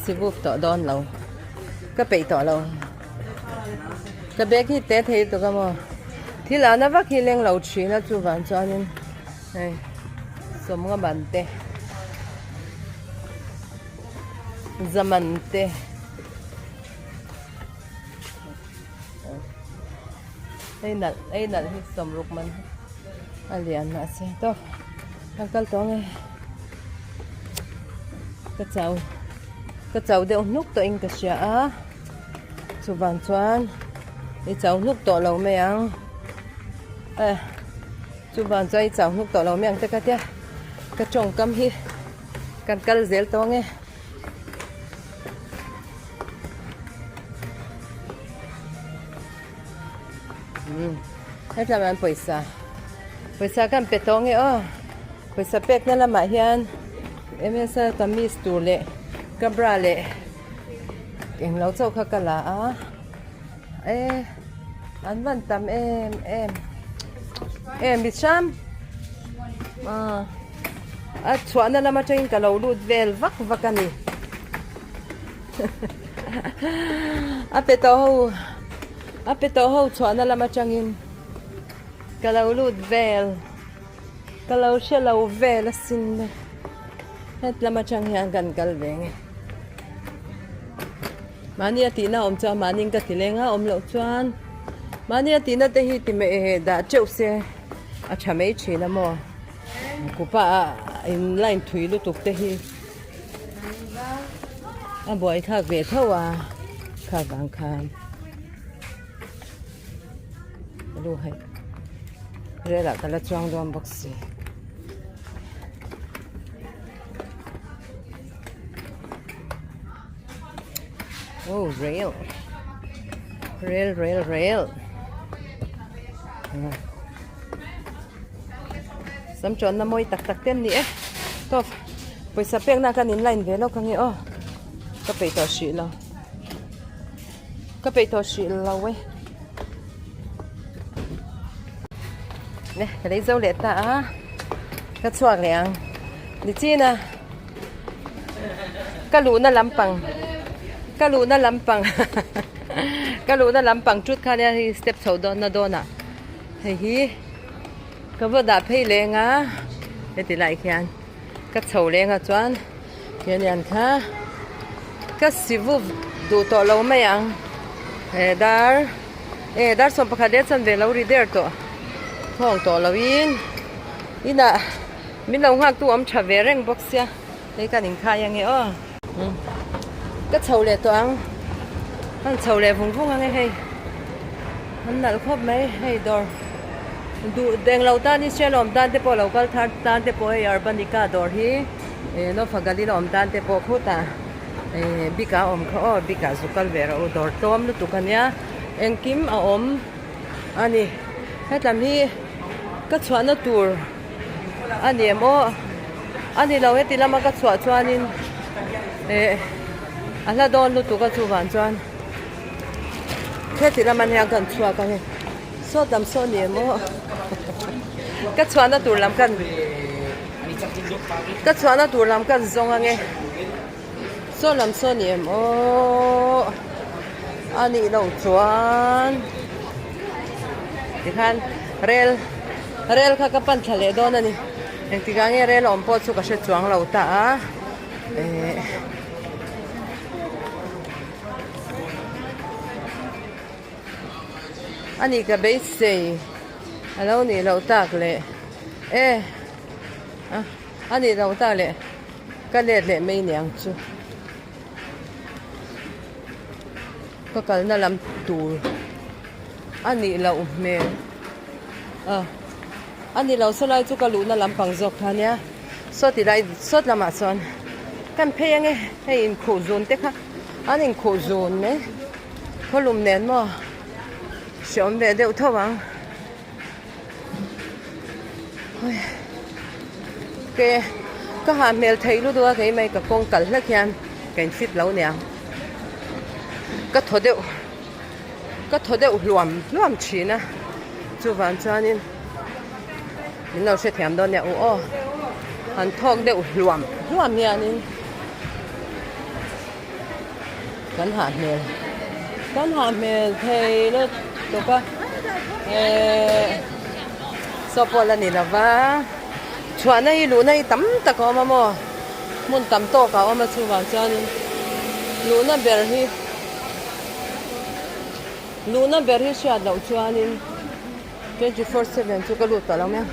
sibup to don law ka pe to law ka bek hi te thei to ka mo thila na vak hi leng law thi na chu van chuanin som nga ban te zaman te ai nal hi som ruk man alian na se to tangkal to nge ka chau de nuk to ing ka sia chu van chuan i chau nuk to lo me ang chu van chai chau nuk to lo me ang te ka tia ka chong kam hi kan kal zel to nge hết là ăn paisa Paisa kan petong e o. Paisa pek na lama hian. Emesa kamis tur le. Kabra le. Keng lau chau kha kala a. An van tam em bicham. Chua na lama changin kalau lut vel vak ani. Apeto ho chua na lama changin kalau lut vel. Kalau shelo vel asin. Het lama chang hian kan kalveng. Mani atina om cha maning ka tilenga om lo chuan. Mani atina te hi ti me da cheu se a chamei china mo. Kupa in line thui lu tuk te hi. A boy tha ve thawa kha bang khan. Lu hai. Re la kala chuang dom boxi. Oh, rail. Sam chon na moi tak tem ni Tof. Paisa pek na kan in line ve lo kang e Ka pe to shi lo. We. Ne, ka dei zo le ta Ka chuak leang. Ni chi na. Ka lu na lampang. Ka lu na lampang chút kha ne step chho don na dona. Hi. Ka va da phei lenga. He ti lai khian. Ka chho lenga chuan. Yan kha. Ka sivu du to lo mayang. Dar som pakha de chan ve lo ri der to. Thong to lo in. Ina min lo ngak tu om tha ve reng box ya. Nei ka ning kha yang e Cái chầu lệ toang ăn chầu lệ vùng anh hay ăn nãy khóc mấy hay đor du đèn lâu ta đi xe lom tan te po lâu cal thar tan te po hay urbanica đor hi nó phải gali lom tan te po khu ta bika kho bika zukal vera o đor tom lu tukanya en kim a ani hết làm hi cái chuan nó tour ani mo ani lâu hết thì làm cái chuan in ala don lu tu ka chu van chuan khe ti la man hang kan chua ka he so dam so ni mo ka chuan na tur lam kan zong ange so lam so ni mo ani lo chuan ti khan rel kha ka pan thale don ani eng ti ga nge rel om po chu ka she chuang lo ta Ani ka base alo ni lo tak le ani lo ta le ka le mai nyang chu ko kal na lam tur ani lo me ani lo so lai chu ka lu na lam pang jok kha nya so ti lai sot lama chon kan phe yang he in kho zone te kha anin kho zone ne kholum nen mo Sống về đều thâu bằng cái hà mèo thấy lúc đó cái mấy cái con cẩn là khen cái fit lâu nè cái thổ đều luồm chín á chú văn cho nên mình lâu sẽ thèm đó nè hắn thong đều luồm nè nên cái hà mèo thấy nó được không? So po là nila va. Chua này lú này tắm ta có mà mo. Muốn tắm to cả mà chú vào cho nên lú nó bể hi sửa đầu chua nên 24/7 chú cái lú ta lâu nha.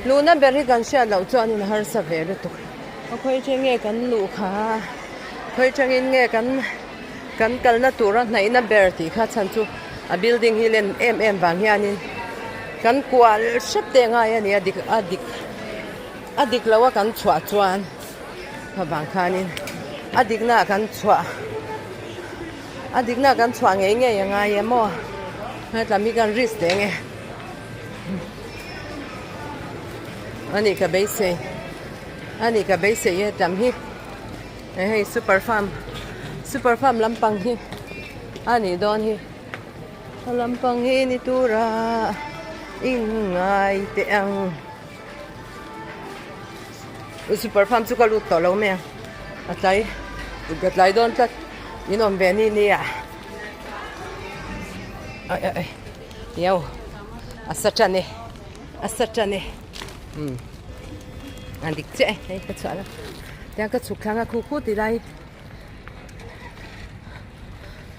Lú nó bể hi gan sửa đầu chua nên har sa về được. Khơi chơi nghe cái lú khá. Khơi chơi nghe cái na tura này na bể thì khá chăn chú. A building hilen em bang hianin kan kwal sep te nga ya ni adik lawa kan chua chuan ha bang khanin adik na kan chua nge ya nga ya mo ha tlami kan ris te nge อันนี้ก็เบสอันนี้ก็เบสจำฮิให้ซูเปอร์ฟาร์มลำปังฮิอันนี้โดนฮิลำปังฮินี่ตุระอิงไงเตียงซูเปอร์ฟาร์มสุกลุตต่อแล้วไหมอะไรก็ไล่โดนจัดยินอมเวนี่เนี่ยเดี๋ยวอัศจรรย์อันดิเจ๊ให้กระชับแล้วแต่ก็สุขครั้งคู่ตีไร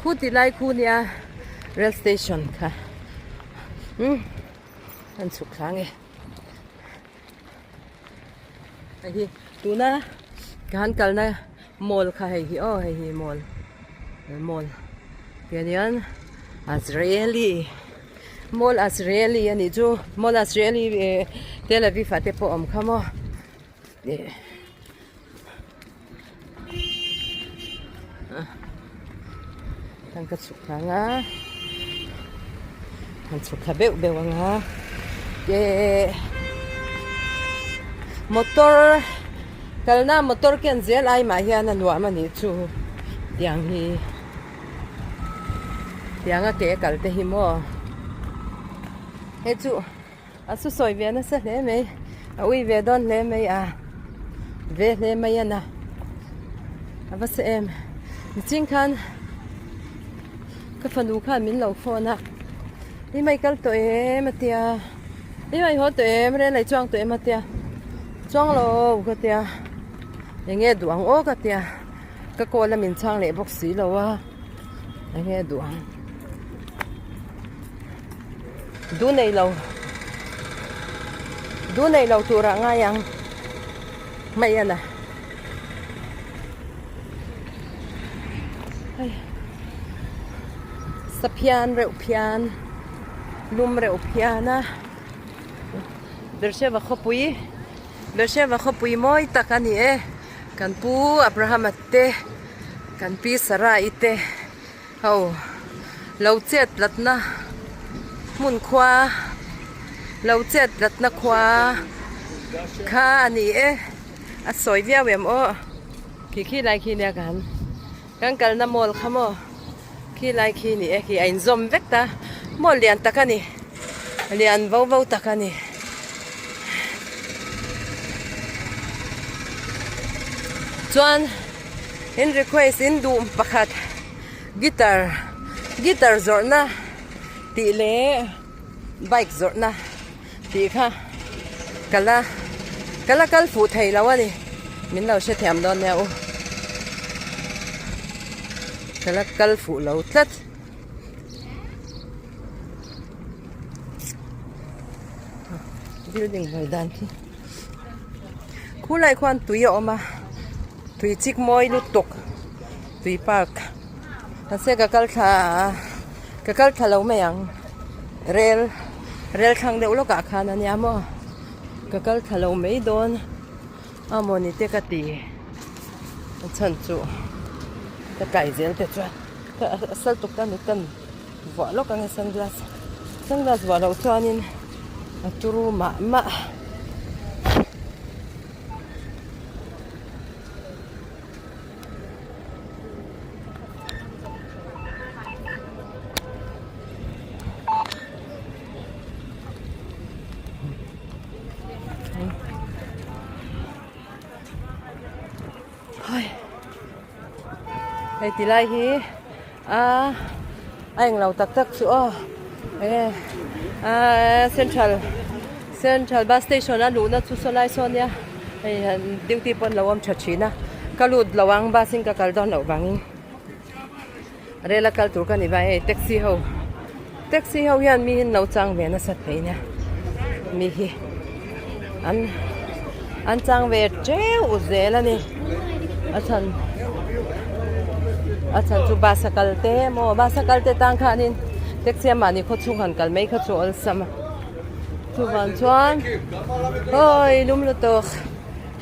คู่เนี่ยเรลสเตชันค่ะอันสุขครั้งไอ้ที่ดูนะการกันนะมอลค่ะไอ้ที่ไอ้ที่มอลเดี๋ยวนี้อิสราเอลีmall Israeli ani jo mall Israeli Tel Aviv ate po khamo tang ka sukha nga han sukha be wanga motor kalna motor ken zel ai ma hian anwa mani chu tiang a ke kalte hi mo hey chú, chú soi về nó sẽ lấy mấy, ui về đón lấy mấy về lấy mấy anh bác sĩ em, chính khăn, cái phần đủ khăn mình lâu phone đi mấy cái tụi em mà tia, đi mấy hôm tụi em đây lại choang tụi em mà tia, choang lâu cái tia, để nghe đuổi ô cái tia, cái cô là mình choang lại bác sĩ lâu để nghe đuổi. Du này lâu tụ ra ngay yang mày à sapian reu pian lum reu piana Sheva Kan Pu moi takani Kan Pu Abrahama te kan pi sara ite hau lâu chết lật na mun khua lâu chết lật na khua kha ni soi vía vem khi lại khi nè kan kal na mol khamo khi lại khi ni khi ein zom vek ta mol lian takani lian vau takani chuan in request in dum pakhat guitar zorna ti le bike zorna ti kha kala kal fu thei lawani min lo she thiam don neu kala kal fu lo tlat building vai dan thi khulai khwan tui oma tui chik moi lu tok tui park ta se ka kal tha lo me yang rel khang deuh lo ka khan ani amo ka kal tha lo me don amoni te ka ti chan chu ta kai zel te chu ta sal tok ta nutan wa lo ka sunglass wa lo chuanin aturu ma hay tí lại hi anh lâu tak sữa Central bus station na lu na chu solai sonia ai duty pon lawam chachina kalud lawang basin ka kaldon lo bangin rela kal tur kan ibai taxi ho yan mi no chang ve na sat peina mi hi an chang ve treu zela ni achan chu basakal te tang khanin taxi mani kho chung han kal mai kho chu ol sama chu van chuan oi lum lu to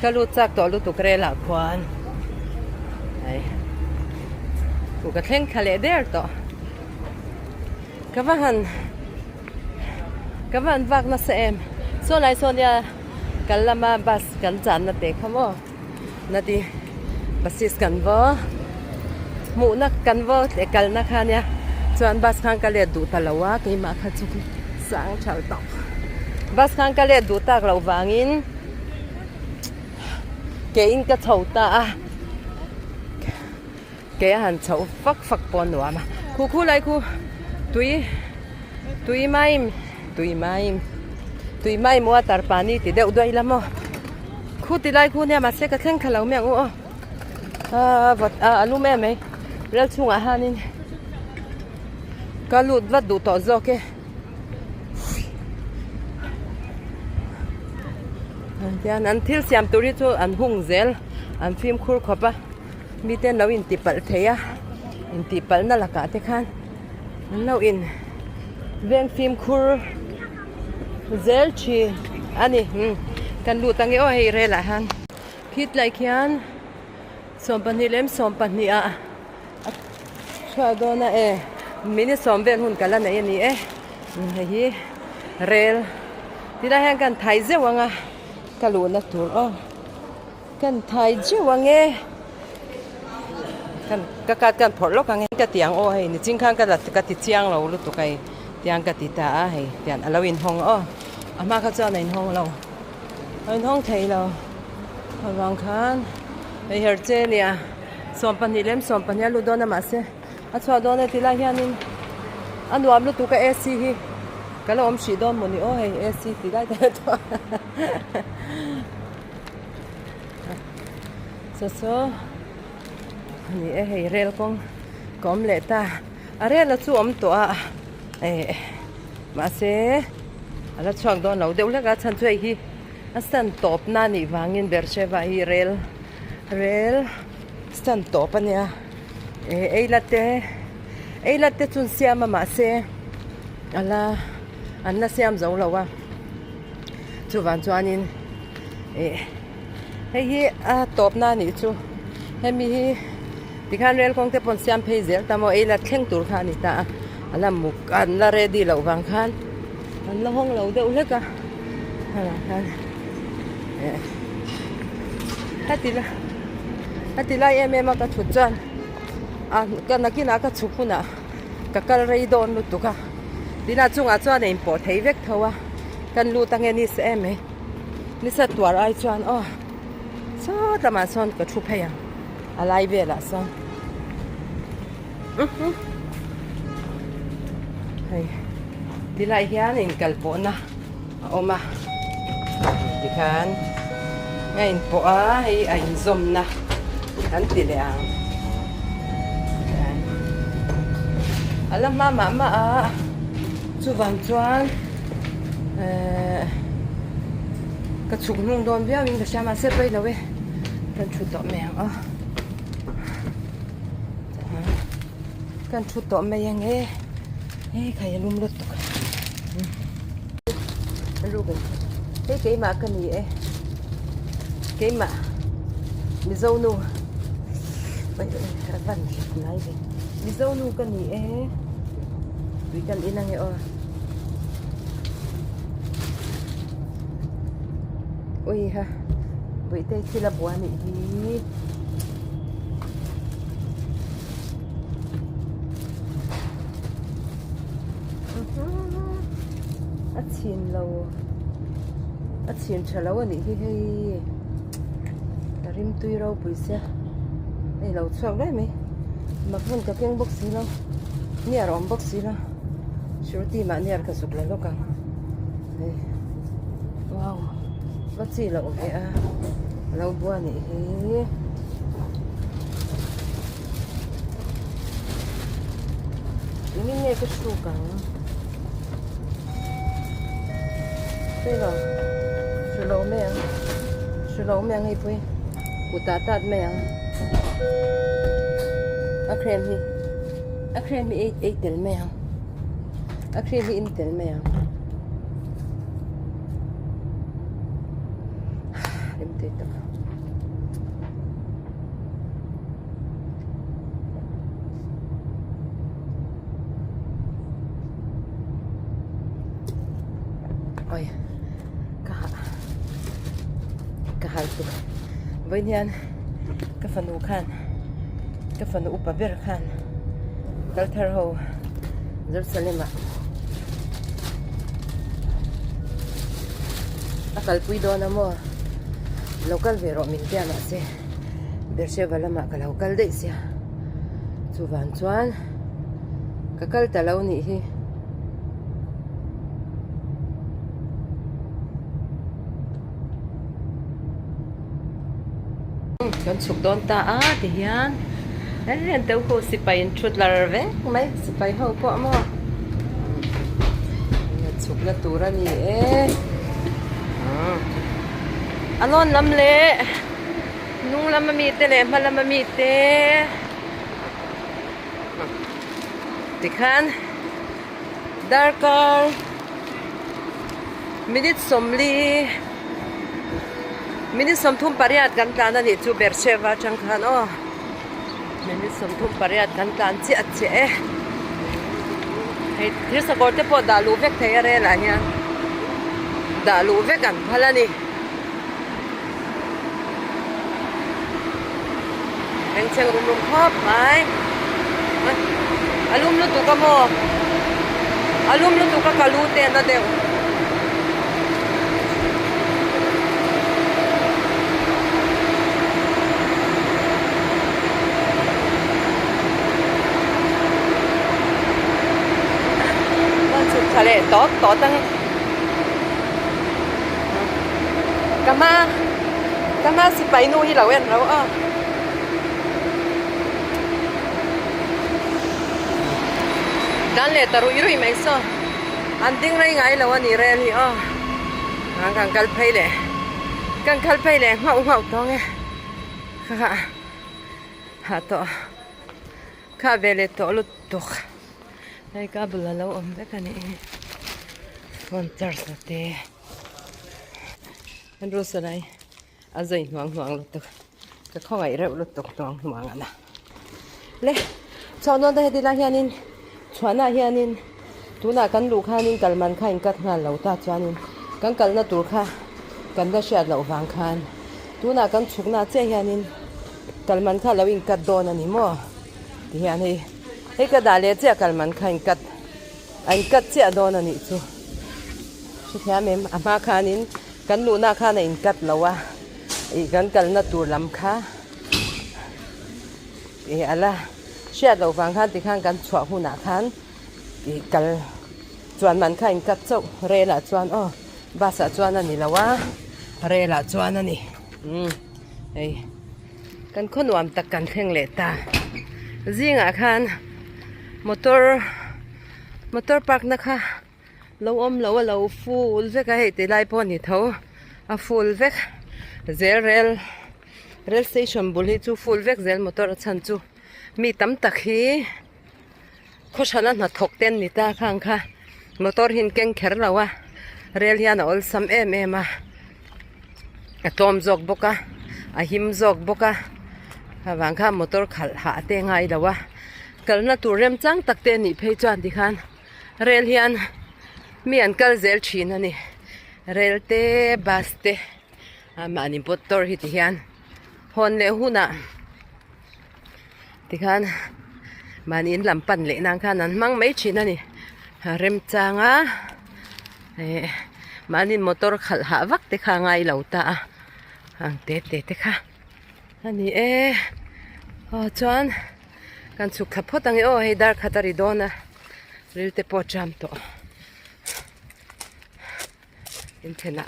kalu chak to lu tu krela khwan ai ku ka thleng khale der to kavan vak na se em so lai sonia kalama bus kan chan na te khamo na ti basis kan vo mu na kan vo te kal na khania chuan bus khang ka le du talawa ke ma kha chu sang chal tok bus khang ka le du tak lo wangin ke in ka chhota a ke han chho fak pon wa ma khu lai khu tui mai mua tar pani ti deuh doi lamo khu ti lai khu ne ma se ka thleng khalo me o vot alu me me rel chunga hanin ka lut vat du to zo ke an an thil siam turi chu an hung zel an phim khur khopa mi ten lo in ti pal theya in ti pal na laka te khan lo in veng phim khur zel chi ani kan lu tangi o hei re la han khit lai khian sompani lem sompani a chwa do na e mini somvel hun kala na ni e hi rel tira han kan thai je wanga kalu na tur o kan thai je wange kan kan phor lo kang ka tiang o hei ni ching khang ka la ka ti chiang lo lu tu kai tiang ka ti ta a hei tian alawin hong o ama ka cha nei hong lo in hong thei lo hawang khan hei her che nia sompani lem sompani lu do na ma se a chwa do na ti la hianin anuam lu tu ka AC hi kala om shi don moni o hei AC ti lai ta to so ni e hei rel kong kom le ta a rel la chu om to a ma se ala chuak don lo deuh leka chan chuai hi a stan top na ni wangin bersheva hi rel stan top ania ei latte chun siama ma se ala an na siam zo lo wa chu wan chuanin hei hi a top na ni chu hemi hi tikhan rel kong te pon siam phei zel tamo ei la thleng tur kha ni ta ala muk an la ready lo wang khan an la hong lo deuh leka hala khan hatila em ka thut chan ka nakina ka chupuna ka kal rei don lu tuka dina chunga chuan import thei vek thowa kan lu tange ni se eme ni sa twar ai chuan so tama son ka thu pheya alai vela son hei dilai hian in kalpona oma dikhan ngain po hei a in zom na kan ti leang alam mama chu wang chuan ka chuk nung don bia wing da sama se pai lawe kan thu to me kan thu to me yang khai lum lut to lu cái mà cái gì ấy cái mà mi dâu nu bây giờ văn nói về mi dâu nu cái gì ấy vì cần in năng ấy ôi ha với tay chỉ là buồn này đi chín lâu chín chờ lâu này hi rim tui rau bùi xe này lâu chuột đấy mi mà vẫn cái tiếng bốc xí lâu nhà rộng bốc xí lâu sửa ti mà nhà cái sụp lại lúc càng wow bác sĩ lâu vậy lâu bữa này hi ini nghe cái sụp càng đây rồi sửa lỗ mèng hay vui cụ tạt mèng akrem hi eight tel mèng akrem hi in tel mèng em tê tập ôi ka hal tu với hiền cái phần u khan cái phần u pa ber khan kal thar ho Jerusalem akal pui do na mo local vero min tia na se Beersheba lama ka local de sia chu van chuan ka kal ta lo ni hi kan suk don ta ti hian en teu ko sipai in thut lar ve mai sipai ho po mo suk na tura ni alon lam le nung lam mi te le ma lam mi te tikhan darker minute somli minute som thum pariat kan tan ani chu Beersheba chang khan minute som thum pariat kan tan chi a che hei thir sa gorte po da lu vek thei are la hian da lu vek kan phalani eng cheng rum khop mai alum lu tu ka mo alum lu tu ka kalu te na deu thale to tang kama sipai nu hi lawen ro dan le taru irui mai so anding rai ngai lawani rel hi kang kal phai le ngau to nge ha to kha vele to lu tok ai ka bula lo om be kan e phone charge te an ro sarai azai nuang lu tok ka khongai re lu tok tong nuang ana le chono da hedila hianin chwana hianin tuna kan lu khanin kalman khain kat ngal lo ta chanin kan kalna tur kha kan da sha lo wang khan tuna kan chukna che hianin kalman kha lo in kat don ani mo ti hian hei ka dale che kalman khain kat anh cắt che don ani chu chu thia mem ama khanin kan lu na kha na in kat lawa I kan kalna tur lam kha ala sha lo wang khan ti khan kan chwa hu na khan I kal chuan man kha in kat chau re la chuan ba sa chuan ani lawa re la chuan ani ei kan khonwam tak kan thleng le ta zinga khan motor park na kha lo full vek a hei te lai pon ni tho a full vek zel rail station bul hi chu full vek zel motor a chan chu mi tam tak hi khoshana na thok ten ni ta khang kha motor hin keng kher lawa rail hian ol sam em a tom jok boka a him jok boka awang kha motor khal ha te ngai lawa kalna turem chang takte ni phei chuan di khan rail hian mi an kal zel thin ani rail te bus te mani motor hi ti hian hon le huna ti khan manin lampan le nang khan an mang mai thin ani rem changa manin motor khal ha vak te kha ngai lo ta ang te kha ani chuan kan chuk khapot ang hei dar khatari dona rilte po jam to in thena